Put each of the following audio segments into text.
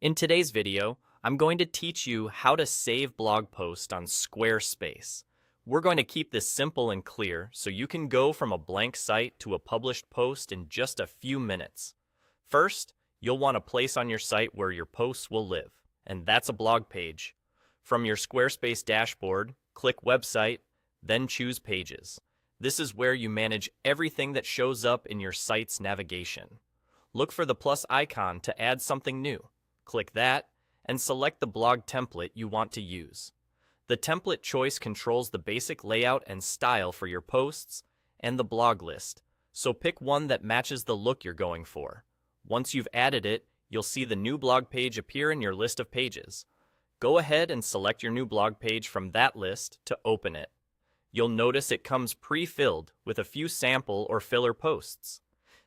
In today's video, I'm going to teach you how to save blog posts on Squarespace. We're going to keep this simple and clear so you can go from a blank site to a published post in just a few minutes. First, you'll want a place on your site where your posts will live, and that's a blog page. From your Squarespace dashboard, click Website, then choose Pages. This is where you manage everything that shows up in your site's navigation. Look for the plus icon to add something new. Click that, and select the blog template you want to use. The template choice controls the basic layout and style for your posts and the blog list, so pick one that matches the look you're going for. Once you've added it, you'll see the new blog page appear in your list of pages. Go ahead and select your new blog page from that list to open it. You'll notice it comes pre-filled with a few sample or filler posts.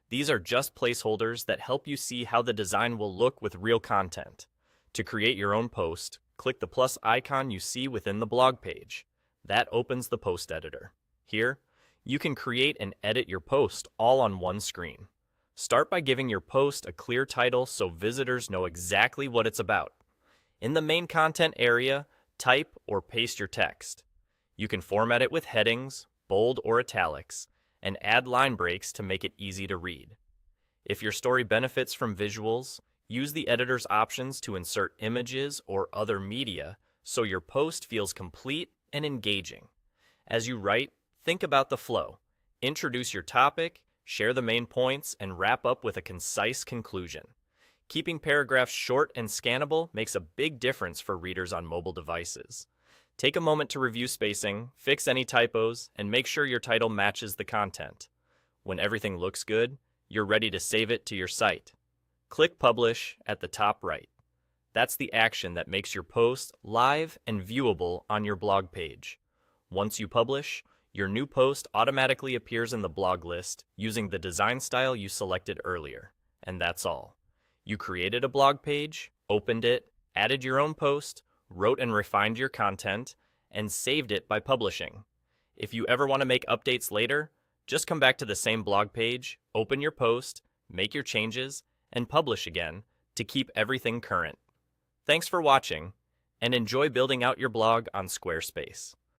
These are just placeholders that help you see how the design will look with real content. To create your own post, click the plus icon you see within the blog page. That opens the post editor. Here, you can create and edit your post all on one screen. Start by giving your post a clear title so visitors know exactly what it's about. In the main content area, type or paste your text. You can format it with headings, bold or italics, and add line breaks to make it easy to read. If your story benefits from visuals, use the editor's options to insert images or other media so your post feels complete and engaging. As you write, think about the flow. Introduce your topic, share the main points, and wrap up with a concise conclusion. Keeping paragraphs short and scannable makes a big difference for readers on mobile devices. Take a moment to review spacing, fix any typos, and make sure your title matches the content. When everything looks good, you're ready to save it to your site. Click Publish at the top right. That's the action that makes your post live and viewable on your blog page. Once you publish, your new post automatically appears in the blog list using the design style you selected earlier. And that's all. You created a blog page, opened it, added your own post, wrote and refined your content, and saved it by publishing. If you ever want to make updates later, just come back to the same blog page, open your post, make your changes, and publish again to keep everything current. Thanks for watching, and enjoy building out your blog on Squarespace.